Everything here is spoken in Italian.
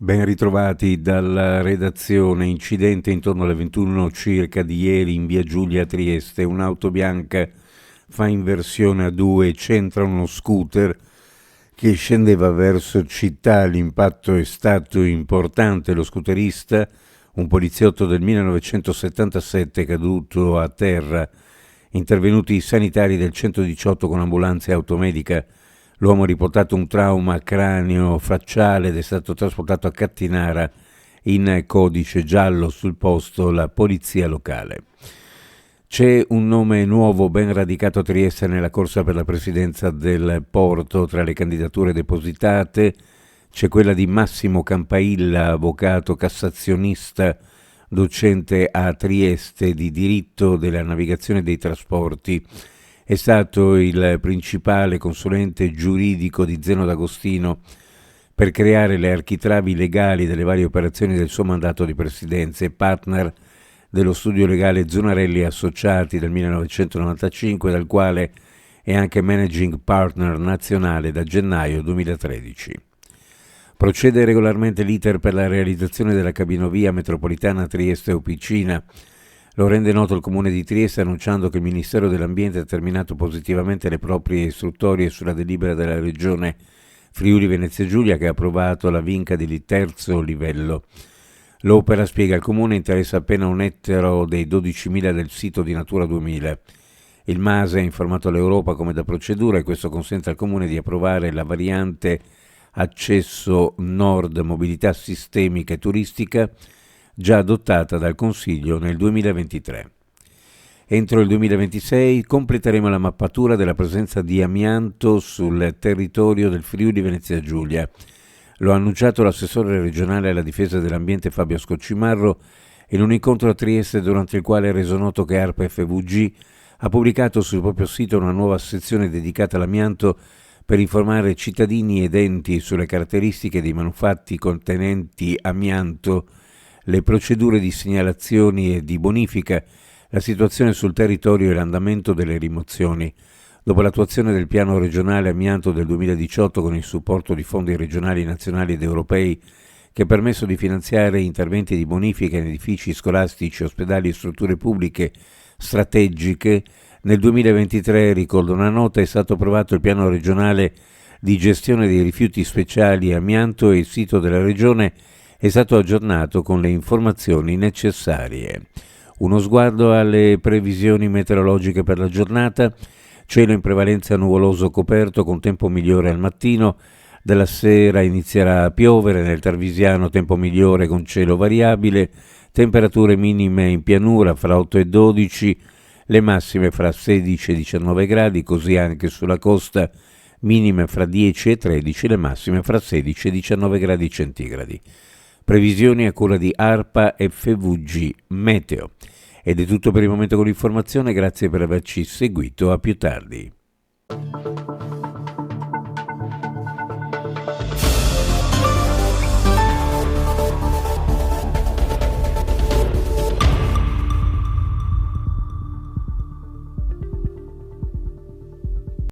Ben ritrovati dalla redazione. Incidente intorno alle 21 circa di ieri in via Giulia a Trieste. Un'auto bianca fa inversione a due e centra uno scooter che scendeva verso città. L'impatto è stato importante. Lo scooterista, un poliziotto del 1977, caduto a terra. Intervenuti i sanitari del 118 con ambulanza e automedica. L'uomo ha riportato un trauma cranio-facciale ed è stato trasportato a Cattinara in codice giallo. Sul posto la polizia locale. C'è un nome nuovo ben radicato a Trieste nella corsa per la presidenza del Porto. Tra le candidature depositate c'è quella di Massimo Campailla, avvocato cassazionista, docente a Trieste di diritto della navigazione e dei trasporti. È stato il principale consulente giuridico di Zeno D'Agostino per creare le architravi legali delle varie operazioni del suo mandato di presidenza e partner dello studio legale Zonarelli Associati del 1995, dal quale è anche managing partner nazionale da gennaio 2013. Procede regolarmente l'iter per la realizzazione della cabinovia metropolitana Trieste-Opicina. Lo rende noto il Comune di Trieste annunciando che il Ministero dell'Ambiente ha terminato positivamente le proprie istruttorie sulla delibera della Regione Friuli Venezia Giulia che ha approvato la vinca di terzo livello. L'opera, spiega il Comune, interessa appena un ettaro dei 12.000 del sito di Natura 2000. Il MASE ha informato l'Europa come da procedura e questo consente al Comune di approvare la variante accesso nord mobilità sistemica e turistica già adottata dal Consiglio nel 2023. Entro il 2026 completeremo la mappatura della presenza di amianto sul territorio del Friuli Venezia Giulia. Lo ha annunciato l'assessore regionale alla difesa dell'ambiente Fabio Scoccimarro in un incontro a Trieste durante il quale ha reso noto che ARPA FVG ha pubblicato sul proprio sito una nuova sezione dedicata all'amianto per informare cittadini ed enti sulle caratteristiche dei manufatti contenenti amianto, le procedure di segnalazioni e di bonifica, la situazione sul territorio e l'andamento delle rimozioni. Dopo l'attuazione del piano regionale amianto del 2018 con il supporto di fondi regionali, nazionali ed europei che ha permesso di finanziare interventi di bonifica in edifici scolastici, ospedali e strutture pubbliche strategiche, nel 2023, ricordo una nota, è stato approvato il piano regionale di gestione dei rifiuti speciali amianto e il sito della regione è stato aggiornato con le informazioni necessarie. Uno sguardo alle previsioni meteorologiche per la giornata: cielo in prevalenza nuvoloso coperto con tempo migliore al mattino, dalla sera inizierà a piovere, nel Tarvisiano tempo migliore con cielo variabile, temperature minime in pianura fra 8 e 12, le massime fra 16 e 19 gradi, così anche sulla costa minime fra 10 e 13, le massime fra 16 e 19 gradi centigradi. Previsioni a cura di ARPA FVG Meteo. Ed è tutto per il momento con l'informazione, grazie per averci seguito, a più tardi.